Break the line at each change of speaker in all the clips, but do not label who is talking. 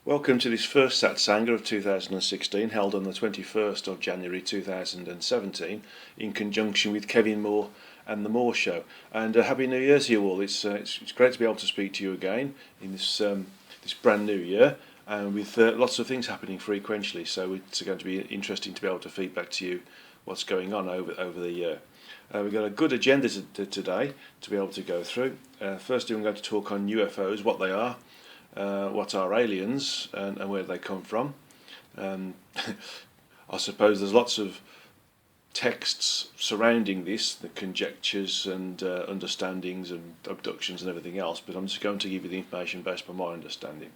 Welcome to this first Satsanga of 2016, held on the 21st of January 2017, in conjunction with Kevin Moore and The Moore Show. And Happy New Year to you all. It's great to be able to speak to you again in this brand new year, and with lots of things happening frequently. So it's going to be interesting to be able to feed back to you what's going on over the year. We've got a good agenda today to be able to go through. Firstly, I'm going to talk on UFOs, what they are, what are aliens, and where they come from. I suppose there's lots of texts surrounding this, the conjectures and understandings and abductions and everything else, but I'm just going to give you the information based upon my understanding.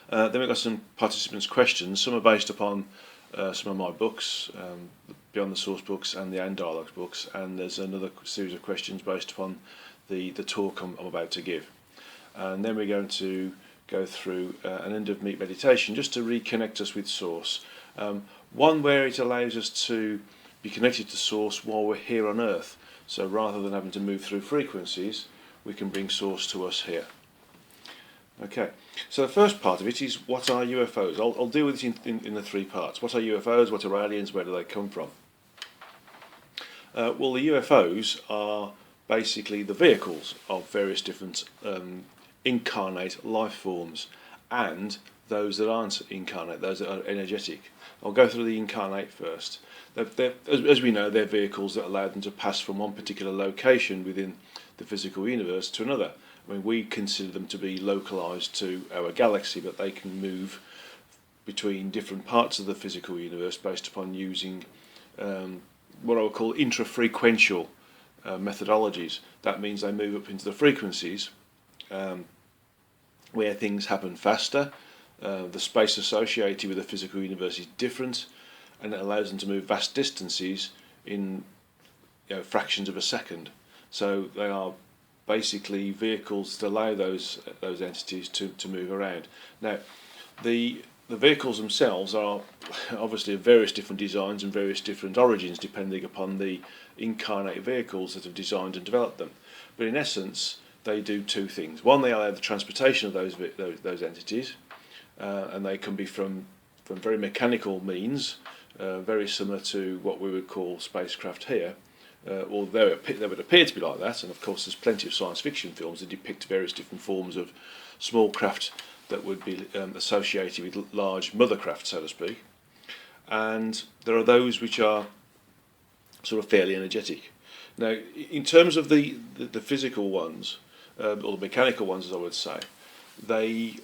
Then we've got some participants' questions. Some are based upon some of my books, Beyond the Source books and the And Dialogues books, and there's another series of questions based upon the talk I'm about to give. And then we're going to go through an end of meat meditation just to reconnect us with Source. One where it allows us to be connected to Source while we're here on Earth. So rather than having to move through frequencies, we can bring Source to us here. Okay, so the first part of it is, what are UFOs? I'll deal with it in the three parts. What are UFOs? What are aliens? Where do they come from? Well, the UFOs are basically the vehicles of various different incarnate life forms, and those that aren't incarnate, those that are energetic. I'll go through the incarnate first. As we know, they're vehicles that allow them to pass from one particular location within the physical universe to another. I mean, we consider them to be localized to our galaxy, but they can move between different parts of the physical universe based upon using what I would call intrafrequential methodologies. That means they move up into the frequencies where things happen faster. The space associated with the physical universe is different, and it allows them to move vast distances in fractions of a second. So they are basically vehicles that allow those entities to move around. Now, the vehicles themselves are obviously of various different designs and various different origins, depending upon the incarnate vehicles that have designed and developed them. But in essence, they do two things. One, they allow the transportation of those entities, and they can be from very mechanical means, very similar to what we would call spacecraft here. Although they would appear to be like that, and of course there's plenty of science fiction films that depict various different forms of small craft that would be associated with large mothercraft, so to speak. And there are those which are sort of fairly energetic. Now, in terms of the physical ones, or the mechanical ones, as I would say, they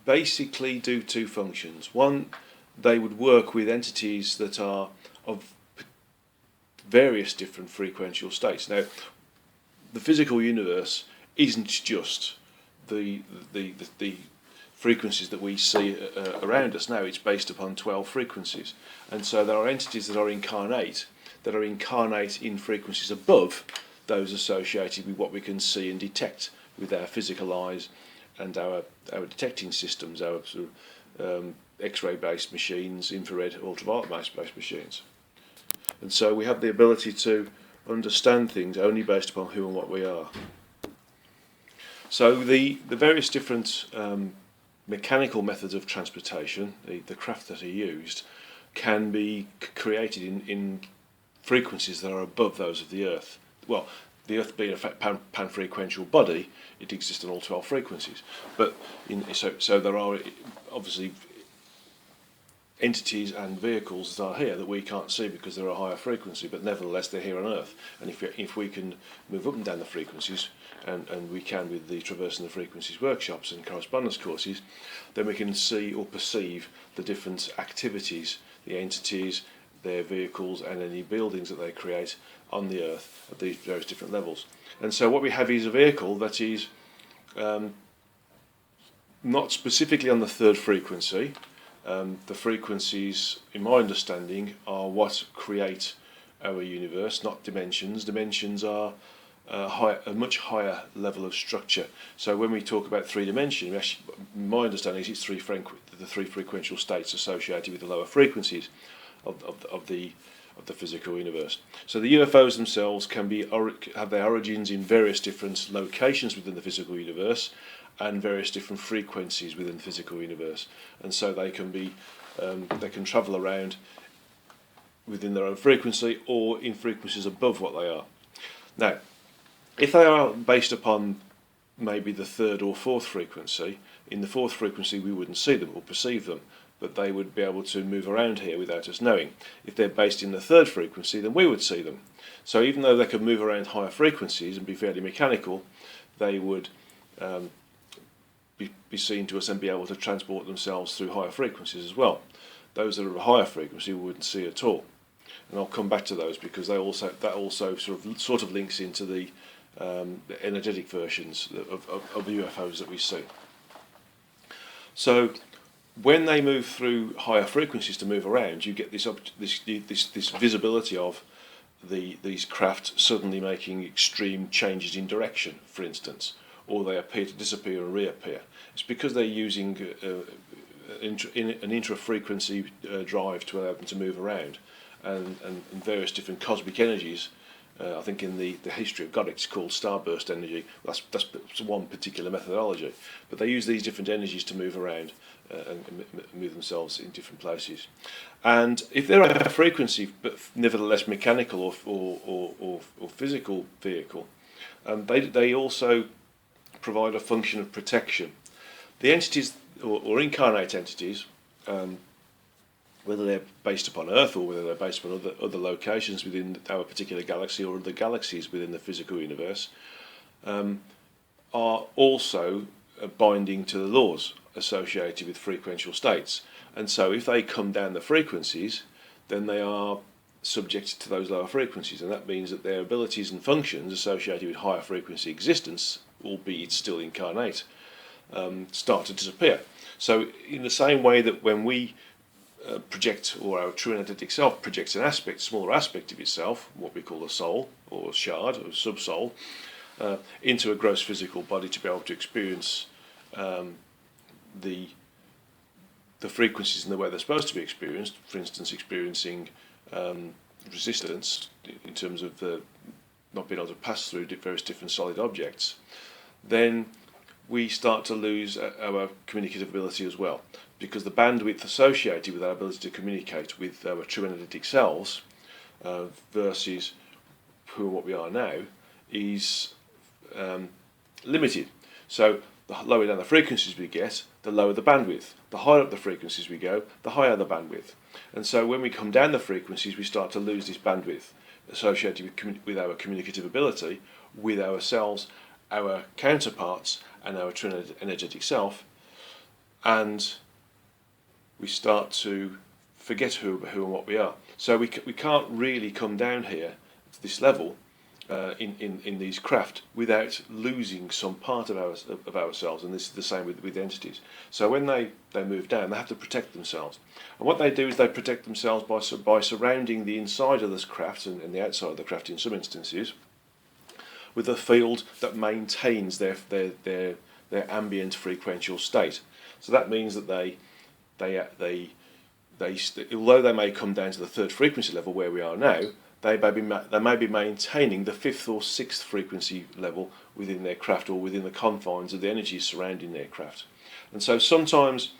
basically do two functions. One, they would work with entities that are of various different frequential states. Now, the physical universe isn't just the frequencies that we see around us now. It's based upon 12 frequencies, and so there are entities that are incarnate in frequencies above those associated with what we can see and detect with our physical eyes and our detecting systems, our sort of X-ray based machines, infrared, ultraviolet based machines. And so we have the ability to understand things only based upon who and what we are. So the various different mechanical methods of transportation, the craft that are used, can be created in frequencies that are above those of the Earth. Well, the Earth being a pan-frequential body, it exists on all 12 frequencies. But so there are obviously entities and vehicles that are here that we can't see because they're a higher frequency, but nevertheless they're here on Earth. And if we can move up and down the frequencies, and we can with the Traversing the Frequencies workshops and correspondence courses, then we can see or perceive the different activities, the entities, their vehicles, and any buildings that they create on the Earth at these various different levels. And so what we have is a vehicle that is not specifically on the third frequency. The frequencies, in my understanding, are what create our universe, not dimensions. Dimensions are a much higher level of structure. So when we talk about three dimensions, my understanding is it's the three frequential states associated with the lower frequencies of the physical universe. So the UFOs themselves have their origins in various different locations within the physical universe, and various different frequencies within the physical universe, and so they can travel around within their own frequency or in frequencies above what they are. Now, if they are based upon maybe the third or fourth frequency, in the fourth frequency we wouldn't see them or perceive them, but they would be able to move around here without us knowing. If they're based in the third frequency, then we would see them. So even though they could move around higher frequencies and be fairly mechanical, they would be seen to us and be able to transport themselves through higher frequencies as well. Those that are of a higher frequency we wouldn't see at all. And I'll come back to those because that also sort of links into the energetic versions of the UFOs that we see. So when they move through higher frequencies to move around, you get this visibility of these craft suddenly making extreme changes in direction, for instance, or they appear to disappear and reappear. It's because they're using an intra-frequency drive to allow them to move around, and various different cosmic energies. I think in the history of God it's called starburst energy. That's one particular methodology, but they use these different energies to move around and move themselves in different places. And if they're at a frequency but nevertheless mechanical or physical vehicle, they also provide a function of protection. The entities or incarnate entities, whether they're based upon Earth or whether they're based upon other locations within our particular galaxy or other galaxies within the physical universe, are also binding to the laws associated with frequential states. And so if they come down the frequencies, then they are subject to those lower frequencies, and that means that their abilities and functions associated with higher frequency existence, albeit still incarnate, start to disappear. So in the same way that when we project, or our true energetic self projects an aspect, smaller aspect of itself, what we call a soul or a shard or subsoul, into a gross physical body to be able to experience the frequencies in the way they're supposed to be experienced, for instance experiencing resistance in terms of not being able to pass through various different solid objects, then we start to lose our communicative ability as well, because the bandwidth associated with our ability to communicate with our true energetic selves versus who and what we are now is limited. So the lower down the frequencies we get, the lower the bandwidth. The higher up the frequencies we go, the higher the bandwidth. And so when we come down the frequencies, we start to lose this bandwidth associated with our communicative ability with ourselves, our counterparts, and our true energetic self, and we start to forget who and what we are. So we can't really come down here to this level in these craft without losing some part of ourselves, and this is the same with entities. So when they move down, they have to protect themselves, and what they do is they protect themselves by surrounding the inside of this craft and the outside of the craft in some instances with a field that maintains their ambient frequential state. So that means that they although they may come down to the third frequency level where we are now, they may be maintaining the fifth or sixth frequency level within their craft or within the confines of the energies surrounding their craft. And so sometimes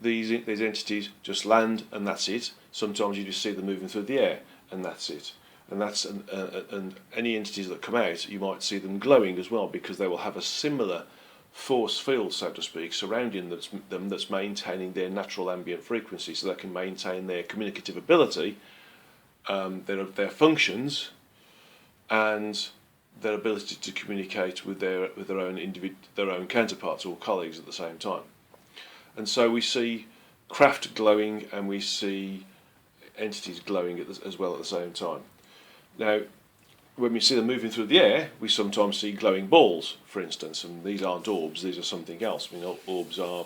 these entities just land and that's it. Sometimes you just see them moving through the air and that's it. And any entities that come out, you might see them glowing as well, because they will have a similar force field, so to speak, surrounding them that's maintaining their natural ambient frequency, so they can maintain their communicative ability, their functions, and their ability to communicate with their own counterparts or colleagues at the same time. And so we see craft glowing and we see entities glowing as well at the same time. Now, when we see them moving through the air, we sometimes see glowing balls, for instance, and these aren't orbs, these are something else. I mean, orbs are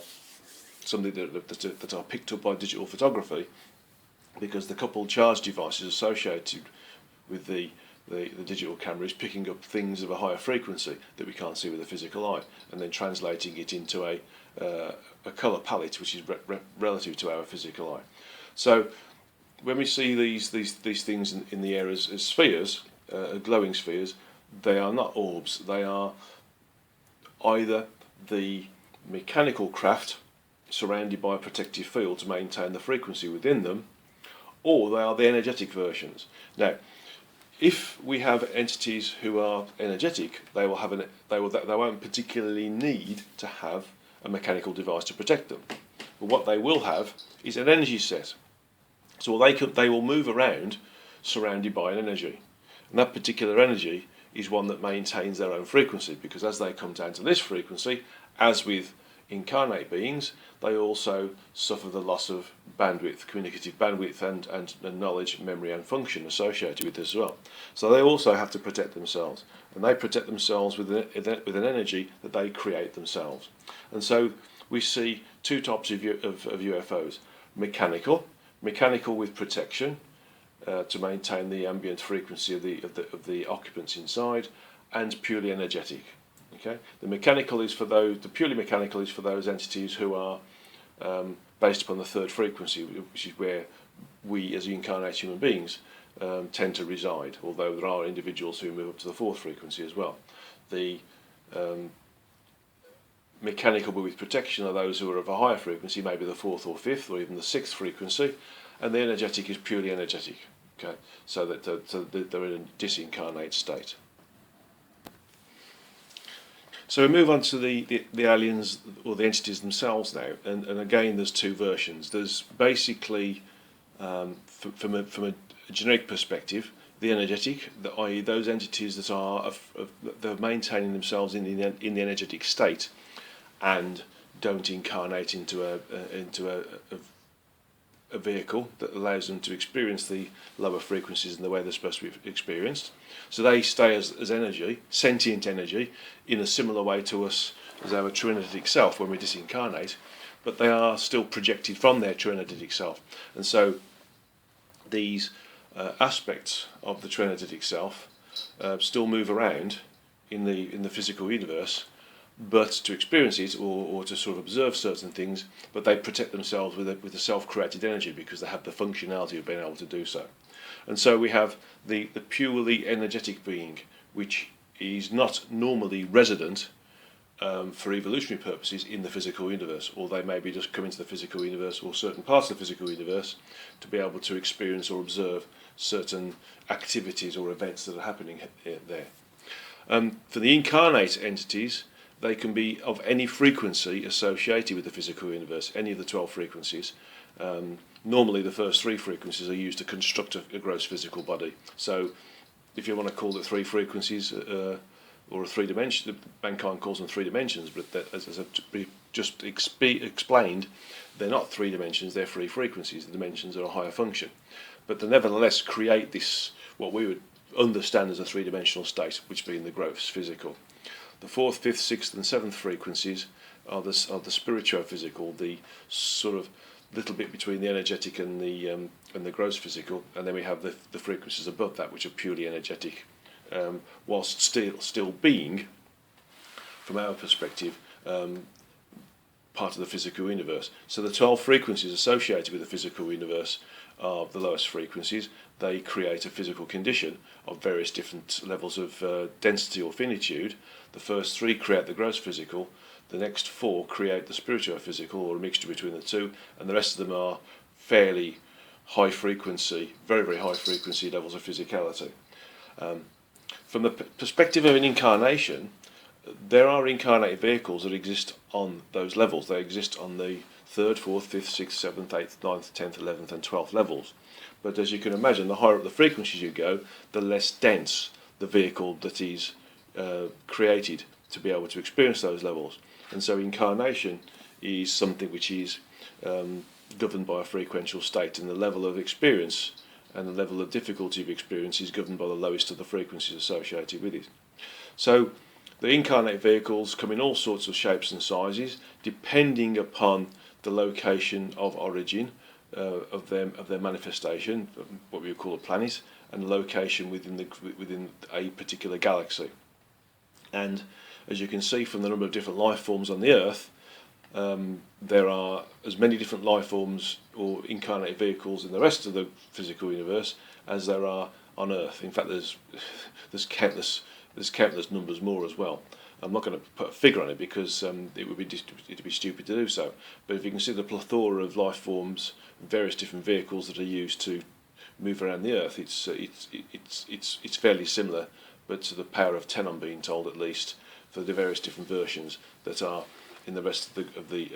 something that are picked up by digital photography, because the coupled charge devices associated with the digital camera is picking up things of a higher frequency that we can't see with the physical eye, and then translating it into a colour palette which is relative to our physical eye. So when we see these things in the air as spheres, glowing spheres, they are not orbs. They are either the mechanical craft surrounded by a protective field to maintain the frequency within them, or they are the energetic versions. Now, if we have entities who are energetic, they won't particularly need to have a mechanical device to protect them. But what they will have is an energy set. So they will move around surrounded by an energy. And that particular energy is one that maintains their own frequency, because as they come down to this frequency, as with incarnate beings, they also suffer the loss of bandwidth, communicative bandwidth, and knowledge, memory, and function associated with this as well. So they also have to protect themselves, and they protect themselves with an energy that they create themselves. And so we see two types of UFOs: mechanical with protection to maintain the ambient frequency of the occupants inside, and purely energetic. Okay, the purely mechanical is for those entities who are based upon the third frequency, which is where we, as incarnate human beings, tend to reside. Although there are individuals who move up to the fourth frequency as well. The mechanical but with protection are those who are of a higher frequency, maybe the fourth or fifth or even the sixth frequency, and the energetic is purely energetic. Okay, so that they're in a disincarnate state. So we move on to the aliens or the entities themselves now, and again there's two versions. There's basically, from a generic perspective, the energetic, i.e. those entities that are they're maintaining themselves in the energetic state, and don't incarnate into a vehicle that allows them to experience the lower frequencies in the way they're supposed to be experienced. So they stay as energy, sentient energy, in a similar way to us as our true energetic self when we disincarnate, but they are still projected from their true energetic self. And so these aspects of the true energetic self still move around in the physical universe, but to experience it or to sort of observe certain things, but they protect themselves with a self-created energy because they have the functionality of being able to do so. And so we have the purely energetic being, which is not normally resident for evolutionary purposes in the physical universe, or they maybe just come into the physical universe or certain parts of the physical universe to be able to experience or observe certain activities or events that are happening there. For the incarnate entities, they can be of any frequency associated with the physical universe, any of the 12 frequencies. Normally the first three frequencies are used to construct a gross physical body. So if you want to call it three frequencies or a three dimension, mankind calls them three dimensions, but as I've just explained, they're not three dimensions, they're three frequencies. The dimensions are a higher function. But they nevertheless create this, what we would understand as a three-dimensional state, which being the gross physical. The fourth, fifth, sixth, and seventh frequencies are the spirituo-physical, the sort of little bit between the energetic and the gross physical, and then we have the frequencies above that, which are purely energetic, whilst still being, from our perspective, part of the physical universe. So the 12 frequencies associated with the physical universe are the lowest frequencies. They create a physical condition of various different levels of density or finitude. The first three create the gross physical, the next four create the spiritual physical, or a mixture between the two, and the rest of them are fairly high frequency, very, very high frequency levels of physicality. From the perspective of an incarnation, there are incarnate vehicles that exist on those levels. They exist on the 3rd, 4th, 5th, 6th, 7th, 8th, 9th, 10th, 11th and 12th levels. But as you can imagine, the higher up the frequencies you go, the less dense the vehicle that is created to be able to experience those levels. And so incarnation is something which is governed by a frequential state, and the level of experience and the level of difficulty of experience is governed by the lowest of the frequencies associated with it. So the incarnate vehicles come in all sorts of shapes and sizes, depending upon the location of origin of their manifestation, what we would call a planet, and location within a particular galaxy. And as you can see from the number of different life forms on the Earth, there are as many different life forms or incarnate vehicles in the rest of the physical universe as there are on Earth. In fact, there's countless numbers more as well. I'm not going to put a figure on it because it'd be stupid to do so. But if you can see the plethora of life forms, various different vehicles that are used to move around the Earth, it's fairly similar, but to the power of 10, I'm being told, at least, for the various different versions that are in the rest of the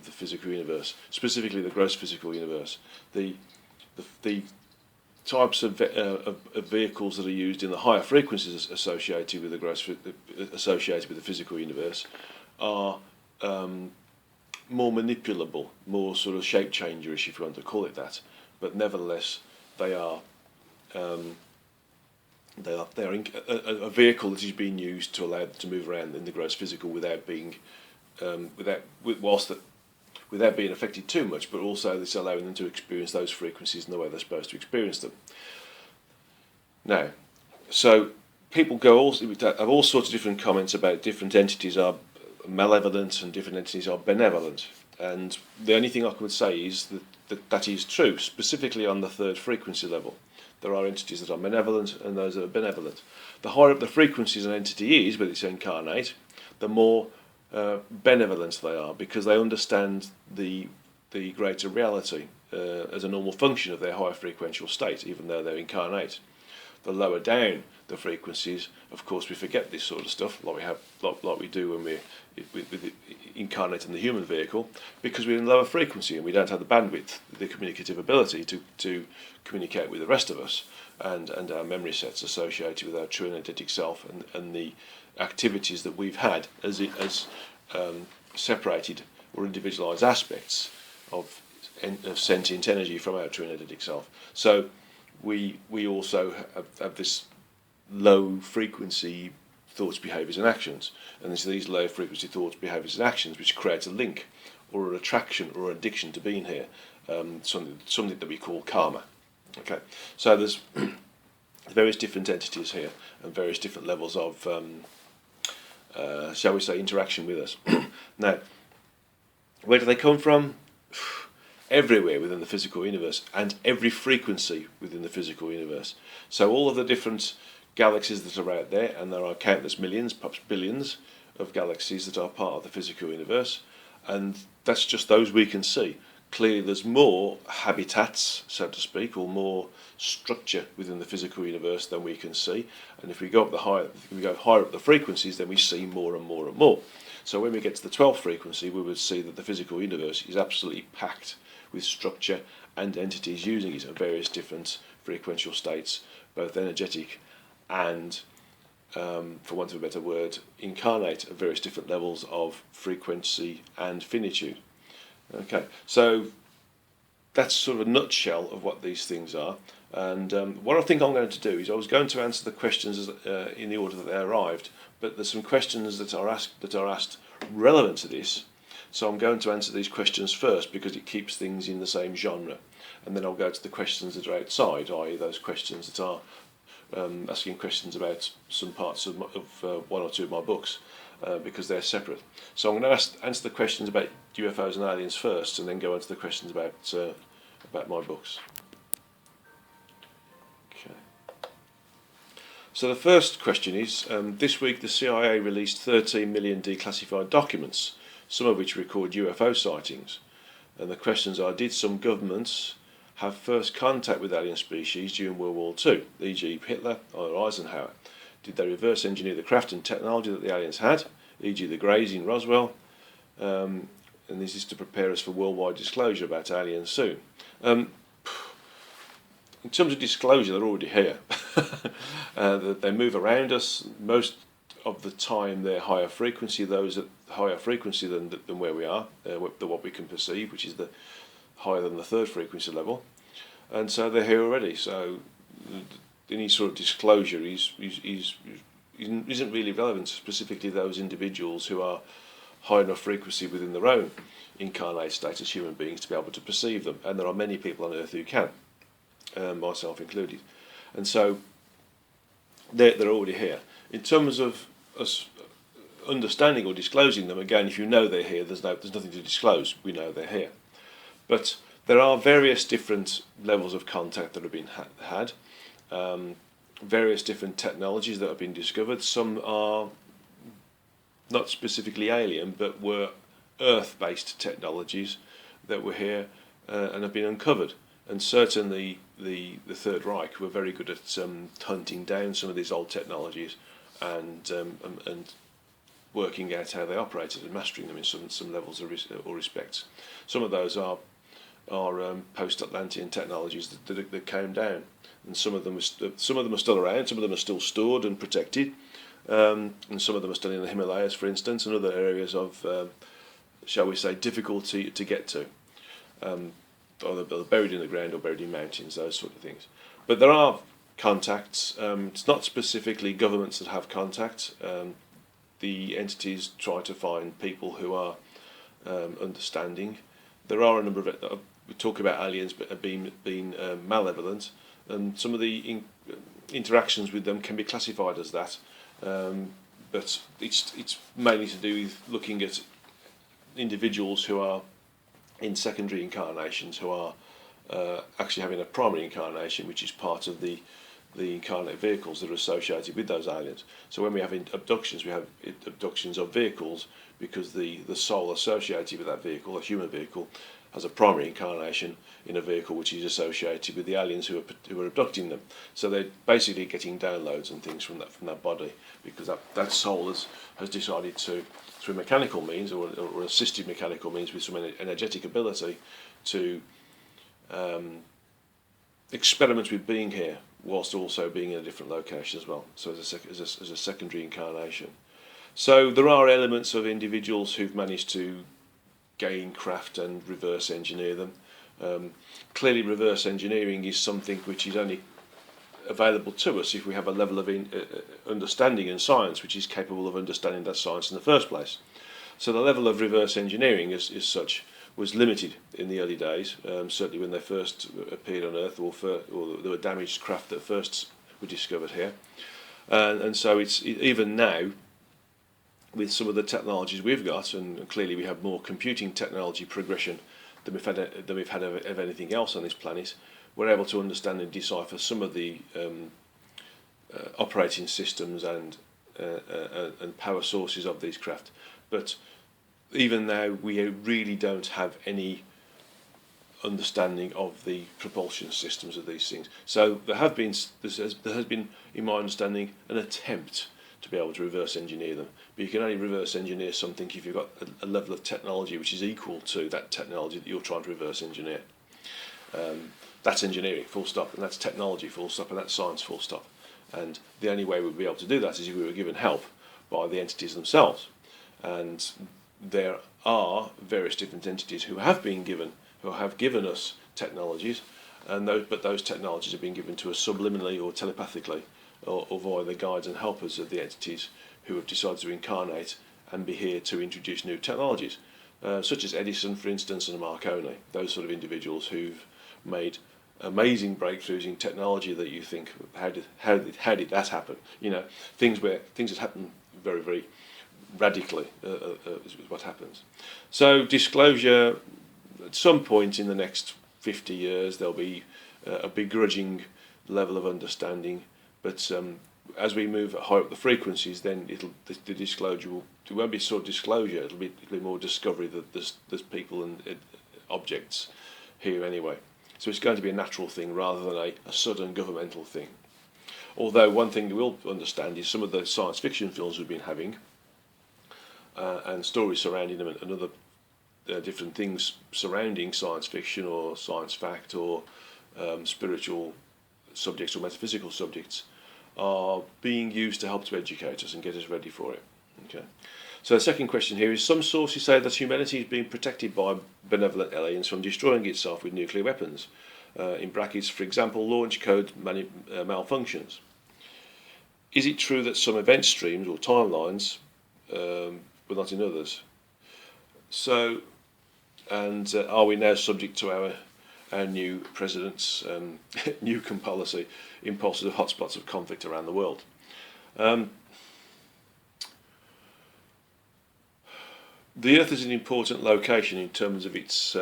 physical universe, specifically the gross physical universe. The types of vehicles that are used in the higher frequencies associated with the physical universe are more manipulable, more sort of shape changerish, if you want to call it that. But nevertheless, they are a vehicle that is being used to allow them to move around in the gross physical without being affected too much, but also it's allowing them to experience those frequencies in the way they're supposed to experience them. Now, so people have all sorts of different comments about different entities are malevolent and different entities are benevolent. And the only thing I could say is that is true, specifically on the third frequency level. There are entities that are malevolent and those that are benevolent. The higher up the frequencies an entity is, whether it's incarnate, the more benevolent they are, because they understand the greater reality as a normal function of their higher frequential state, even though they're incarnate. The lower down the frequencies, of course, we forget this sort of stuff, like we do when we're incarnate in the human vehicle, because we're in lower frequency and we don't have the bandwidth, the communicative ability to communicate with the rest of us, and our memory sets associated with our true energetic self and the activities that we've had as separated or individualized aspects of sentient energy from our true energetic self. So we also have this low frequency thoughts, behaviours and actions, and it's these low frequency thoughts, behaviours and actions which create a link or an attraction or an addiction to being here, something that we call karma. Okay, so there's various different entities here and various different levels of shall we say, interaction with us. Now, where do they come from? Everywhere within the physical universe and every frequency within the physical universe. So all of the different galaxies that are out there, and there are countless millions, perhaps billions of galaxies that are part of the physical universe, and that's just those we can see. Clearly there's more habitats, so to speak, or more structure within the physical universe than we can see, and if we go higher up the frequencies, then we see more and more and more. So when we get to the 12th frequency, we would see that the physical universe is absolutely packed with structure and entities using it at various different frequential states, both energetic and, for want of a better word, incarnate at various different levels of frequency and finitude. Okay, so that's sort of a nutshell of what these things are. And what I think I'm going to do is I was going to answer the questions in the order that they arrived, but there's some questions that are asked relevant to this. So I'm going to answer these questions first because it keeps things in the same genre, and then I'll go to the questions that are outside, i.e. those questions that are asking questions about some parts of one or two of my books, because they're separate. So I'm going to answer the questions about UFOs and aliens first, and then go on to the questions about my books. Okay. So the first question is, this week the CIA released 13 million declassified documents, some of which record UFO sightings. And the questions are, did some governments have first contact with alien species during World War II, e.g. Hitler or Eisenhower? Did they reverse engineer the craft and technology that the aliens had, e.g. the Greys in Roswell? And this is to prepare us for worldwide disclosure about aliens soon. In terms of disclosure, they're already here. They move around us. Most of the time they're higher frequency, those at higher frequency than where we are, what we can perceive, which is the higher than the third frequency level, and so they're here already. So any sort of disclosure isn't really relevant, specifically those individuals who are high enough frequency within their own incarnate state as human beings to be able to perceive them, and there are many people on Earth who can, myself included, and so they're already here. In terms of us understanding or disclosing them, again, if you know they're here, there's nothing to disclose. We know they're here. But there are various different levels of contact that have been had, various different technologies that have been discovered. Some are not specifically alien, but were Earth-based technologies that were here and have been uncovered. And certainly the Third Reich were very good at hunting down some of these old technologies and working out how they operated and mastering them in some levels or respects. Some of those are post-Atlantean technologies that came down, and some of them are still around. Some of them are still stored and protected, and some of them are still in the Himalayas, for instance, and other areas of, shall we say, difficulty to get to. Or they're buried in the ground or buried in mountains, those sort of things. But there are contacts. It's not specifically governments that have contacts. The entities try to find people who are understanding. There are a number of we talk about aliens being malevolent, and some of the interactions with them can be classified as that. But it's mainly to do with looking at individuals who are in secondary incarnations, who are actually having a primary incarnation, which is part of the incarnate vehicles that are associated with those aliens. So when we have abductions, we have abductions of vehicles because the soul associated with that vehicle, a human vehicle, has a primary incarnation in a vehicle which is associated with the aliens who are abducting them. So they're basically getting downloads and things from that body, because that soul has decided to, through mechanical means or assisted mechanical means with some energetic ability, to experiment with being here whilst also being in a different location as well. So as a secondary incarnation. So there are elements of individuals who've managed to gain craft and reverse engineer them. Clearly reverse engineering is something which is only available to us if we have a level of understanding in science which is capable of understanding that science in the first place. So the level of reverse engineering as such was limited in the early days, certainly when they first appeared on Earth, or there were damaged craft that first were discovered here. And so it's even now, with some of the technologies we've got, and clearly we have more computing technology progression than we've had of anything else on this planet, we're able to understand and decipher some of the operating systems and power sources of these craft. But even now, we really don't have any understanding of the propulsion systems of these things. So there has been, in my understanding, an attempt to be able to reverse engineer them. But you can only reverse engineer something if you've got a level of technology which is equal to that technology that you're trying to reverse engineer. That's engineering, full stop, and that's technology, full stop, and that's science, full stop. And the only way we'd be able to do that is if we were given help by the entities themselves. And there are various different entities who have given us technologies, but those technologies have been given to us subliminally or telepathically, or via the guides and helpers of the entities who have decided to incarnate and be here to introduce new technologies, such as Edison, for instance, and Marconi. Those sort of individuals who've made amazing breakthroughs in technology that you think, how did that happen? You know, things that happen very, very radically is what happens. So disclosure, at some point in the next 50 years, there'll be a begrudging level of understanding. But as we move high up the frequencies, then the disclosure it won't be sort of disclosure. It'll be more discovery that there's people and objects here anyway. So it's going to be a natural thing rather than a sudden governmental thing. Although one thing we will understand is some of the science fiction films we've been having and stories surrounding them and other different things surrounding science fiction or science fact or spiritual subjects or metaphysical subjects are being used to help to educate us and get us ready for it. Okay. So the second question here is, some sources say that humanity is being protected by benevolent aliens from destroying itself with nuclear weapons, in brackets, for example, launch code malfunctions. Is it true that some event streams or timelines but not in others? So, and are we now subject to our new president's Newcomb policy, impulsive hotspots of conflict around the world? The Earth is an important location in terms of its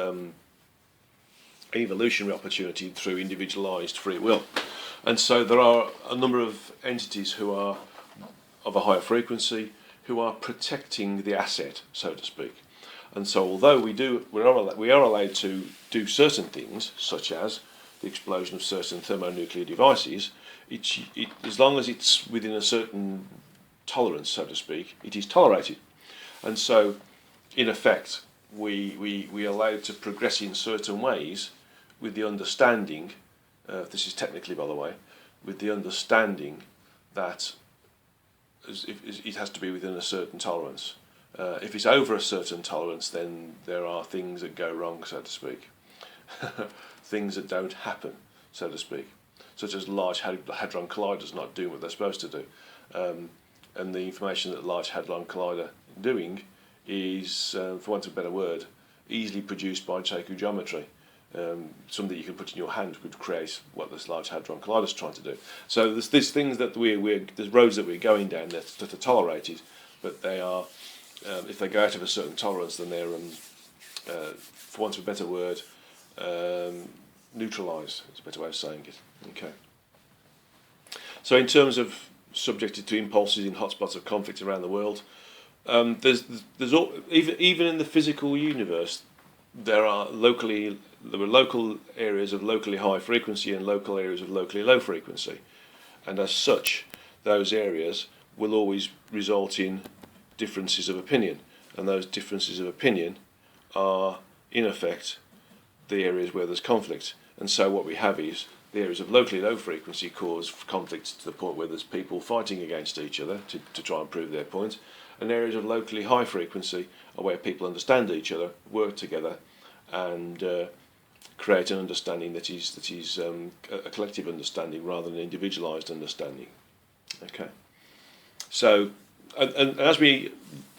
evolutionary opportunity through individualised free will. And so there are a number of entities who are of a higher frequency, who are protecting the asset, so to speak. And so, although we are allowed to do certain things, such as the explosion of certain thermonuclear devices, as long as it's within a certain tolerance, so to speak, it is tolerated. And so, in effect, we are allowed to progress in certain ways with the understanding, this is technically, by the way, with the understanding that it has to be within a certain tolerance. If it's over a certain tolerance, then there are things that go wrong, so to speak. Things that don't happen, so to speak, such as Large Hadron Colliders not doing what they're supposed to do. And the information that Large Hadron Collider doing is, for want of a better word, easily produced by Cheku geometry. Something that you can put in your hand would create what this Large Hadron Collider is trying to do. So there's things that there's roads that we're going down that are tolerated, but they are, if they go out of a certain tolerance, then they're, for want of a better word, neutralised. It's a better way of saying it. Okay. So in terms of subjected to impulses in hotspots of conflict around the world, even in the physical universe, there are local areas of locally high frequency and local areas of locally low frequency, and as such, those areas will always result in differences of opinion, and those differences of opinion are, in effect, the areas where there's conflict. And so what we have is the areas of locally low frequency cause conflicts to the point where there's people fighting against each other to try and prove their point, and areas of locally high frequency are where people understand each other, work together, and create an understanding that is a collective understanding rather than an individualised understanding. Okay. So, and as we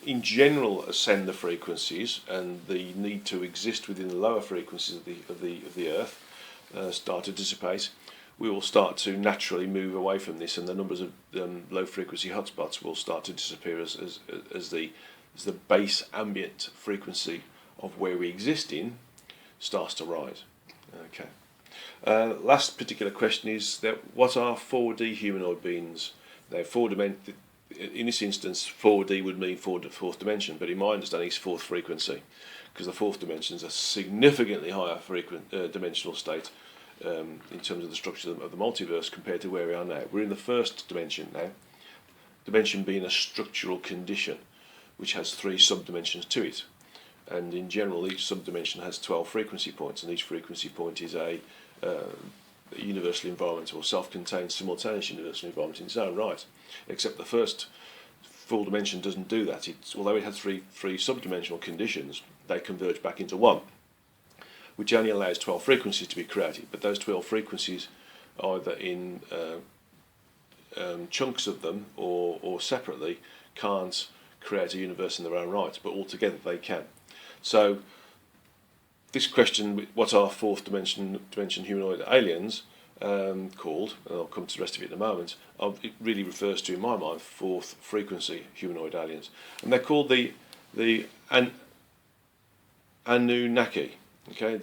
in general ascend the frequencies, and the need to exist within the lower frequencies of the Earth start to dissipate, we will start to naturally move away from this, and the numbers of low frequency hotspots will start to disappear as the base ambient frequency of where we exist in starts to rise. Okay. Last particular question is that what are 4D humanoid beings? They're in this instance, 4D would mean fourth dimension, but in my understanding, it's fourth frequency, because the fourth dimension is a significantly higher dimensional state in terms of the structure of the multiverse compared to where we are now. We're in the first dimension now, dimension being a structural condition, which has 3 subdimensions to it. And in general, each subdimension has 12 frequency points, and each frequency point is a universal environment, or self-contained simultaneous universal environment in its own right. Except the first full dimension doesn't do that. Although it has three subdimensional conditions, they converge back into one, which only allows 12 frequencies to be created. But those 12 frequencies, either in chunks of them or separately, can't create a universe in their own right, but altogether they can. So this question, what are fourth dimension humanoid aliens called, and I'll come to the rest of it in a moment, it really refers to, in my mind, fourth frequency humanoid aliens. And they're called the Anunnaki, okay,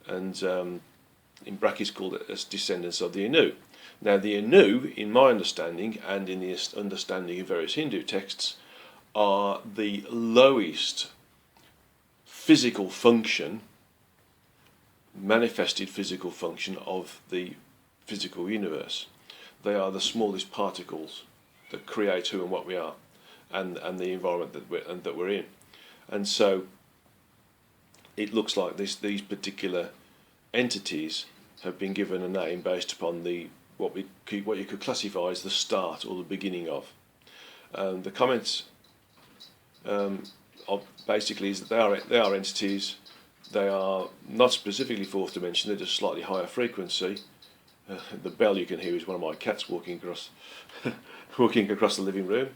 and in brackets called as descendants of the Anu. Now the Anu, in my understanding, and in the understanding of various Hindu texts, are the lowest physical function, manifested physical function of the physical universe. They are the smallest particles that create who and what we are, and the environment that we're in. And so it looks like these particular entities have been given a name based upon what you could classify as the start or the beginning of. The comments basically is that they are entities. They are not specifically fourth dimension, they're just slightly higher frequency. The bell you can hear is one of my cats walking across the living room.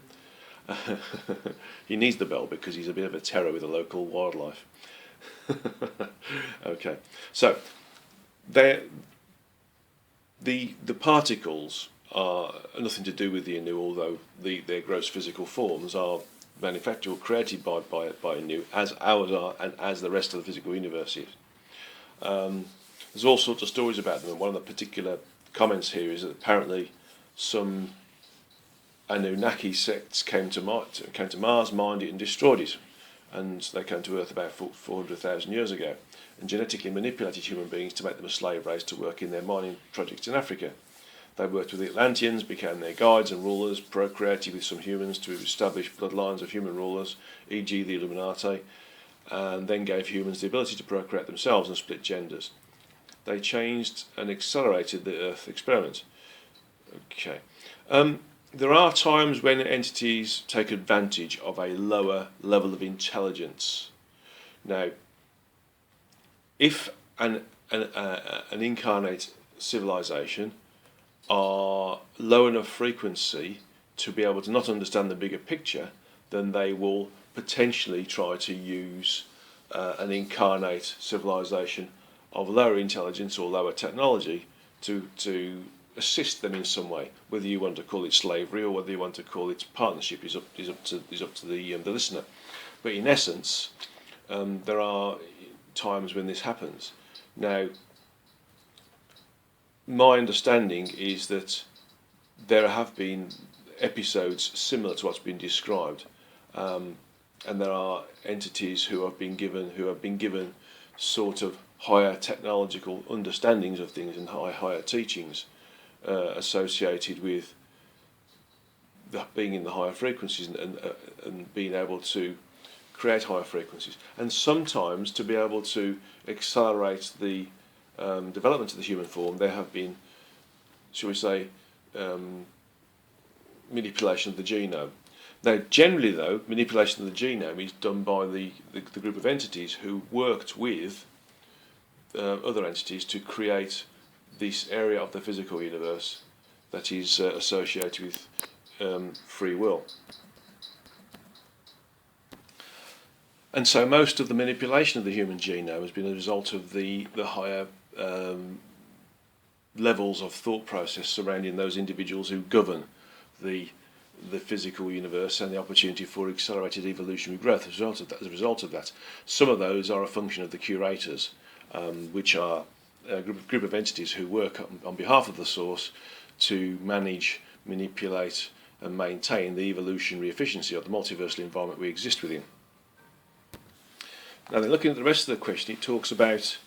He needs the bell because he's a bit of a terror with the local wildlife. Okay, so the particles are nothing to do with the Anu, although their gross physical forms are manufactured or created by Anu, as ours are, and as the rest of the physical universe is. There's all sorts of stories about them, and one of the particular comments here is that apparently some Anunnaki sects came to Mars, mined it, and destroyed it. And they came to Earth about 400,000 years ago, and genetically manipulated human beings to make them a slave race to work in their mining projects in Africa. They worked with the Atlanteans, became their guides and rulers, procreated with some humans to establish bloodlines of human rulers, e.g. the Illuminati, and then gave humans the ability to procreate themselves and split genders. They changed and accelerated the Earth experiment. Okay. There are times when entities take advantage of a lower level of intelligence. Now, if an incarnate civilization are low enough frequency to be able to not understand the bigger picture, then they will potentially try to use an incarnate civilization of lower intelligence or lower technology to assist them in some way. Whether you want to call it slavery or whether you want to call it partnership is up to the listener. But in essence, there are times when this happens. Now, my understanding is that there have been episodes similar to what's been described, and there are entities who have been given sort of higher technological understandings of things and higher teachings associated with being in the higher frequencies and being able to create higher frequencies, and sometimes to be able to accelerate the development of the human form. There have been, shall we say, manipulation of the genome. Now, generally though, manipulation of the genome is done by the group of entities who worked with other entities to create this area of the physical universe that is associated with free will. And so most of the manipulation of the human genome has been a result of the higher levels of thought process surrounding those individuals who govern the physical universe and the opportunity for accelerated evolutionary growth as a result of that. Some of those are a function of the curators, which are a group of entities who work on behalf of the source to manage, manipulate and maintain the evolutionary efficiency of the multiversal environment we exist within. Now then, looking at the rest of the question, it talks about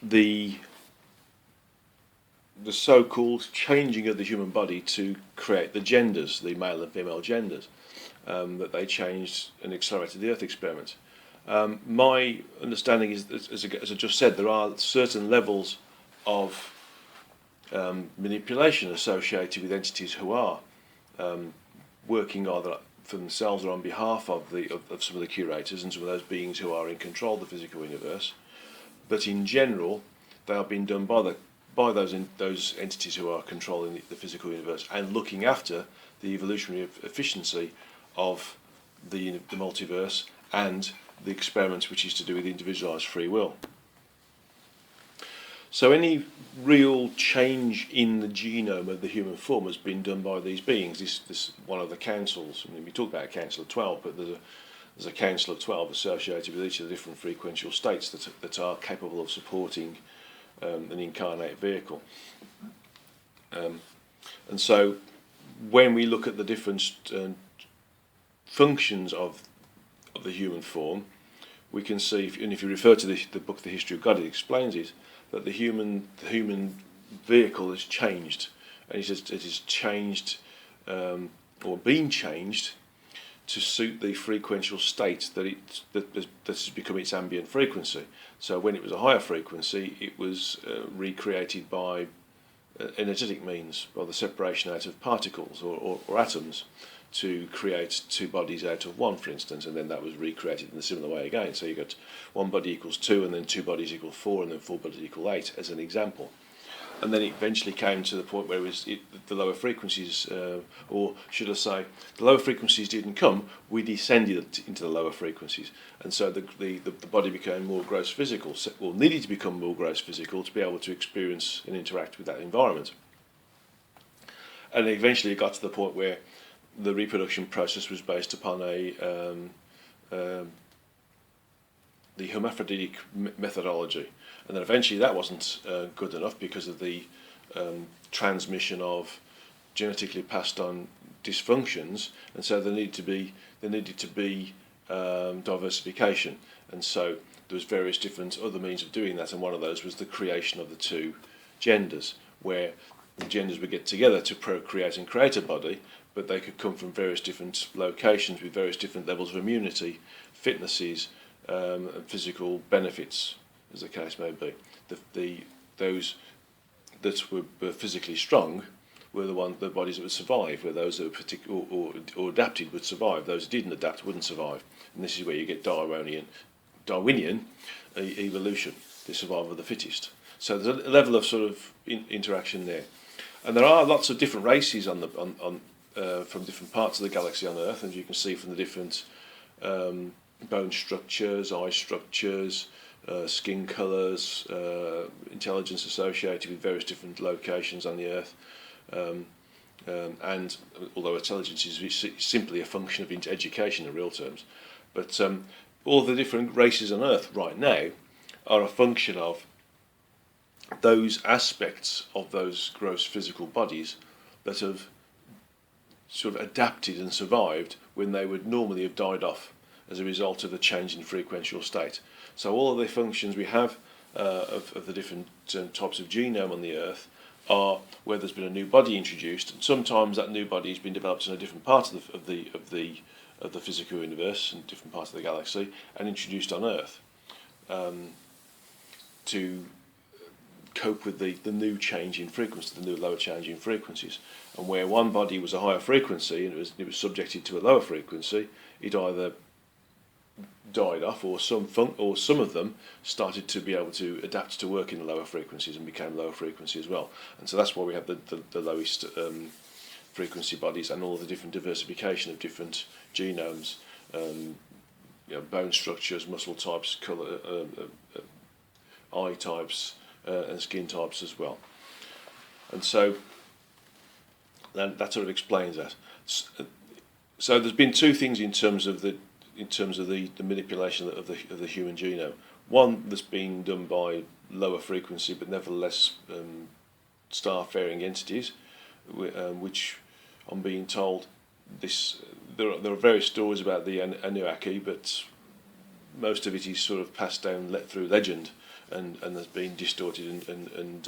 the so-called changing of the human body to create the genders, the male and female genders, that they changed and accelerated the Earth experiment. My understanding is that, as I just said, there are certain levels of manipulation associated with entities who are working either for themselves or on behalf of some of the curators and some of those beings who are in control of the physical universe. But in general, they are being done by those entities who are controlling the physical universe and looking after the evolutionary efficiency of the multiverse and the experiment which is to do with individualized free will. So any real change in the genome of the human form has been done by these beings. This one of the councils. I mean, we talk about a council of 12, but there's a council of 12 associated with each of the different frequential states that are capable of supporting an incarnate vehicle. And so when we look at the different functions of the human form, we can see, and if you refer to the book The History of God, it explains it, that the human vehicle has changed, and it has changed or been changed to suit the frequential state that has become its ambient frequency. So when it was a higher frequency, it was recreated by energetic means, by the separation out of particles or atoms, to create two bodies out of one, for instance, and then that was recreated in a similar way again. So you got one body equals 2, and then 2 bodies equal 4, and then 4 bodies equal 8, as an example. And then it eventually came to the point where the lower frequencies, or should I say, the lower frequencies didn't come, we descended into the lower frequencies. And so the body became more gross physical, or needed to become more gross physical to be able to experience and interact with that environment. And eventually it got to the point where the reproduction process was based upon the hermaphroditic methodology, and then eventually that wasn't good enough because of the transmission of genetically passed on dysfunctions, and so there needed to be diversification, and so there was various different other means of doing that, and one of those was the creation of the two genders, where the genders would get together to procreate and create a body, but they could come from various different locations with various different levels of immunity, fitnesses, and physical benefits, as the case may be. Those that were physically strong were the bodies that would survive, where those that were or adapted would survive. Those who didn't adapt wouldn't survive, and this is where you get Darwinian evolution, the survival of the fittest. So there's a level of sort of interaction there, and there are lots of different races from different parts of the galaxy on Earth, as you can see from the different bone structures, eye structures, skin colours, intelligence associated with various different locations on the Earth. And although intelligence is simply a function of education in real terms, but all the different races on Earth right now are a function of those aspects of those gross physical bodies that have sort of adapted and survived when they would normally have died off as a result of the change in frequential state. So all of the functions we have of the different types of genome on the Earth are where there's been a new body introduced, and sometimes that new body has been developed in a different part of the physical universe and different parts of the galaxy and introduced on Earth to cope with the new change in frequency, the new lower change in frequencies. And where one body was a higher frequency and it was subjected to a lower frequency, it either died off, or some of them started to be able to adapt to work in the lower frequencies and became lower frequency as well. And so that's why we have the lowest frequency bodies and all the different diversification of different genomes, bone structures, muscle types, colour, eye types, and skin types as well. And so that sort of explains that. So there's been two things in terms of the manipulation of the human genome. One that's been done by lower frequency but nevertheless star-faring entities, which I'm being told there are various stories about the Anunnaki, but most of it is sort of passed down through legend and has been distorted and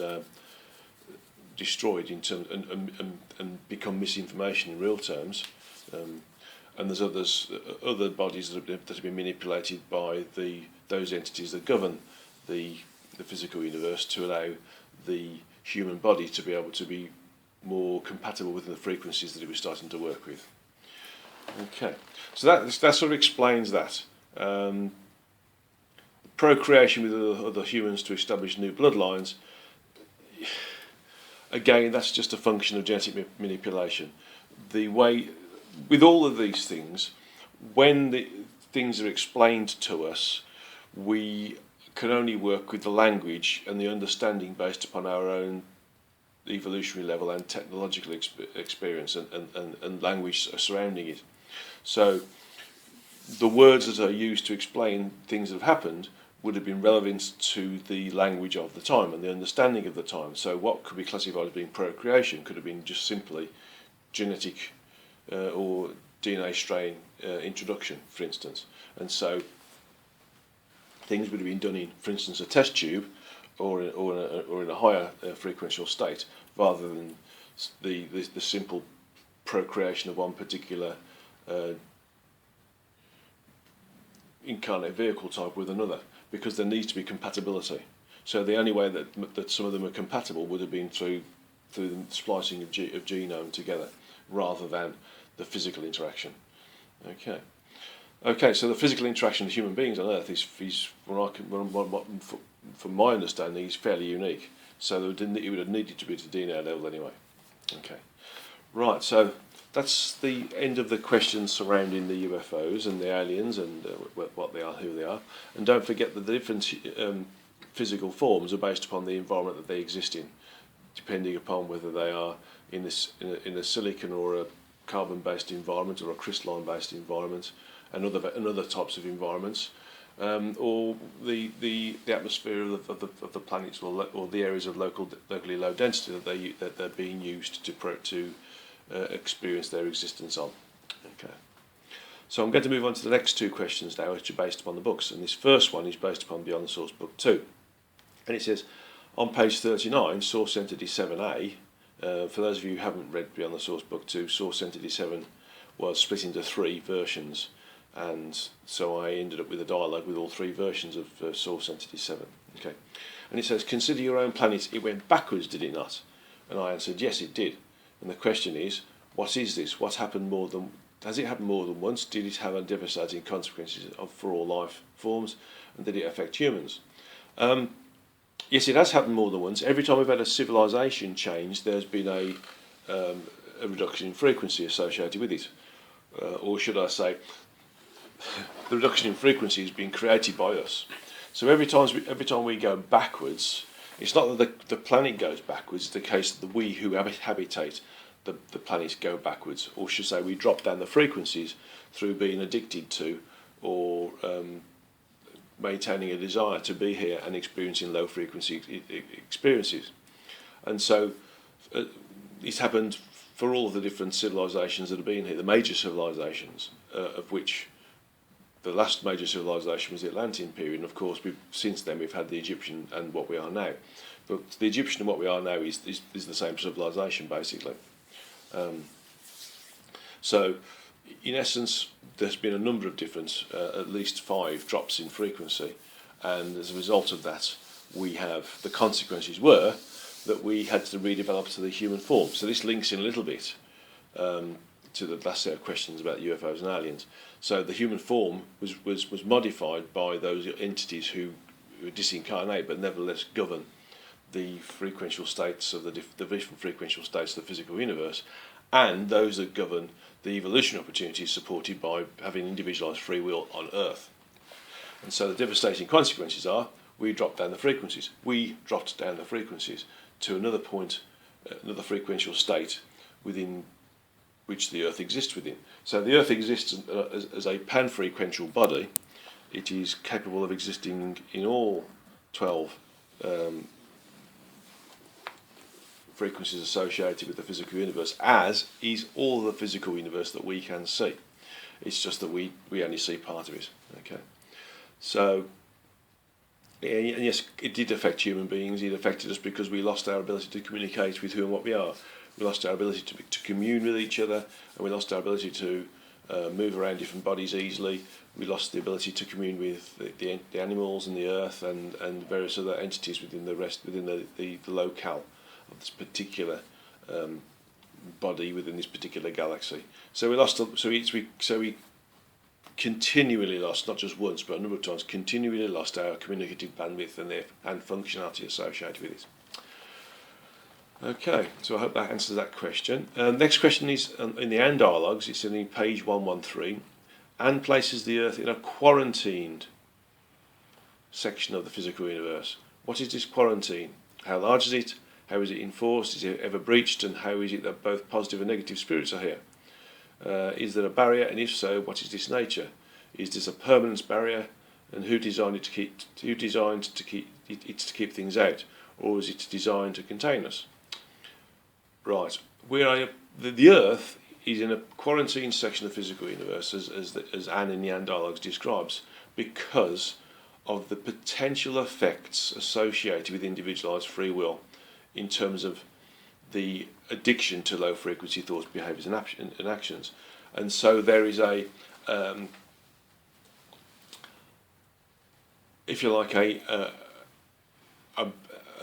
destroyed in terms and become misinformation in real terms. And there's other bodies that have been manipulated by those entities that govern the physical universe to allow the human body to be able to be more compatible with the frequencies that it was starting to work with. Okay, so that sort of explains that. Procreation with other humans to establish new bloodlines, again, that's just a function of genetic manipulation. The way, with all of these things, when the things are explained to us, we can only work with the language and the understanding based upon our own evolutionary level and technological experience and language surrounding it. So the words that are used to explain things that have happened would have been relevant to the language of the time and the understanding of the time. So what could be classified as being procreation could have been just simply genetic or DNA strain introduction, for instance. And so things would have been done in, for instance, a test tube or in a higher frequential state, rather than the simple procreation of one particular incarnate vehicle type with another, because there needs to be compatibility. So the only way that some of them are compatible would have been through the splicing of genome together, rather than the physical interaction. Okay. So the physical interaction of human beings on Earth is from my understanding, is fairly unique. So it would have needed to be at a DNA level anyway. Okay. Right. So that's the end of the questions surrounding the UFOs and the aliens and what they are, who they are. And don't forget that the different physical forms are based upon the environment that they exist in, depending upon whether they are in a silicon or a carbon-based environment or a crystalline-based environment, and other types of environments. or the atmosphere of the planets, or the areas of locally low density that they're being used to experience their existence on. Okay. So I'm going to move on to the next two questions now, which are based upon the books. And this first one is based upon Beyond the Source Book 2. And it says, on page 39, Source Entity 7a, for those of you who haven't read Beyond the Source Book 2, Source Entity 7 was split into 3 versions. And so I ended up with a dialogue with all 3 versions of Source Entity 7. Okay. And it says, consider your own planet, it went backwards, did it not? And I answered, yes, it did. And the question is, what is this? Has it happened more than once? Did it have a devastating consequences for all life forms? And did it affect humans? Yes, it has happened more than once. Every time we've had a civilization change, there's been a reduction in frequency associated with it. Or should I say, the reduction in frequency has been created by us. So every time we go backwards, it's not that the planet goes backwards, it's the case that we who habitate the planets go backwards, or should say we drop down the frequencies through being addicted to or maintaining a desire to be here and experiencing low frequency experiences. And so it's happened for all of the different civilizations that have been here, the major civilizations, of which the last major civilization was the Atlantean period, and of course since then we've had the Egyptian and what we are now. But the Egyptian and what we are now is the same civilization basically. So in essence there's been a number of different, at least 5 drops in frequency, and as a result of that the consequences were that we had to redevelop to the human form. So this links in a little bit to the last set of questions about UFOs and aliens. So the human form was modified by those entities who disincarnate but nevertheless govern the frequential states of the different frequential states of the physical universe, and those that govern the evolution opportunities supported by having individualized free will on Earth. And so the devastating consequences are we dropped down the frequencies. We dropped down the frequencies to another point, another frequential state within which the Earth exists within. So the Earth exists as a pan-frequential body. It is capable of existing in all 12 frequencies associated with the physical universe, as is all the physical universe that we can see. It's just that we only see part of it. Okay, so and yes, it did affect human beings. It affected us because we lost our ability to communicate with who and what we are. We lost our ability to commune with each other, and we lost our ability to move around different bodies easily. We lost the ability to commune with the animals and the earth and various other entities within the locale of this particular body within this particular galaxy. So we continually lost, not just once but a number of times, continually lost our communicative bandwidth and functionality associated with it. Okay, so I hope that answers that question. Next question is in the AND dialogues. It's in page 113. AND places the Earth in a quarantined section of the physical universe. What is this quarantine? How large is it? How is it enforced? Is it ever breached? And how is it that both positive and negative spirits are here? Is there a barrier? And if so, what is this nature? Is this a permanence barrier? And who designed it to keep? Who designed to keep it to keep things out, or is it designed to contain us? Right, the Earth is in a quarantined section of the physical universe, as Anne in the AND dialogues describes, because of the potential effects associated with individualised free will, in terms of the addiction to low frequency thoughts, behaviours and actions. And so there is if you like, a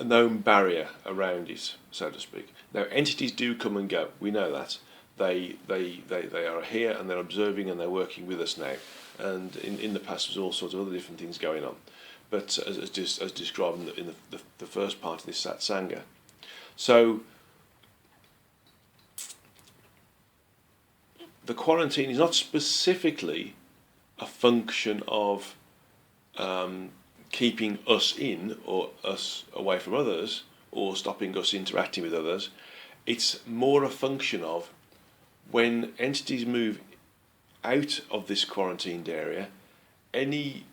known barrier around it, so to speak. Now, entities do come and go. We know that. They are here and they're observing and they're working with us now. And in the past, there's all sorts of other different things going on. But as described in the first part of this Satsanga. So the quarantine is not specifically a function of keeping us in or us away from others or stopping us interacting with others. It's more a function of when entities move out of this quarantined area, any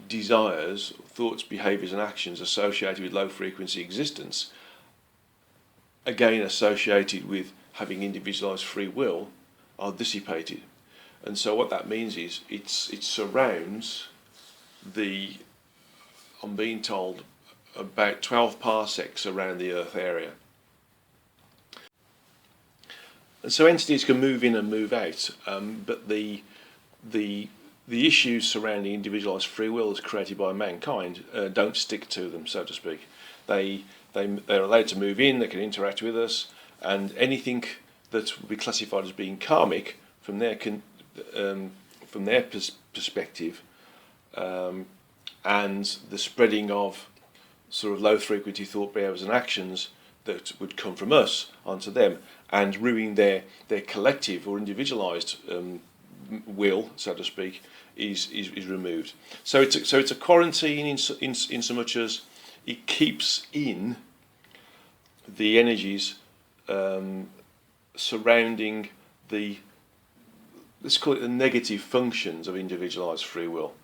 desires, thoughts, behaviours and actions associated with low frequency existence, again associated with having individualised free will, are dissipated. And so what that means is it surrounds the, I'm being told, about 12 parsecs around the Earth area. And so entities can move in and move out, but the issues surrounding individualised free will as created by mankind don't stick to them, so to speak. They're allowed to move in, they can interact with us, and anything that would be classified as being karmic from their perspective, and the spreading of sort of low frequency thought, behaviours and actions that would come from us onto them and ruining their collective or individualised will, so to speak, is removed. So it's a quarantine in so much as it keeps in the energies surrounding the, let's call it the negative functions of individualised free will,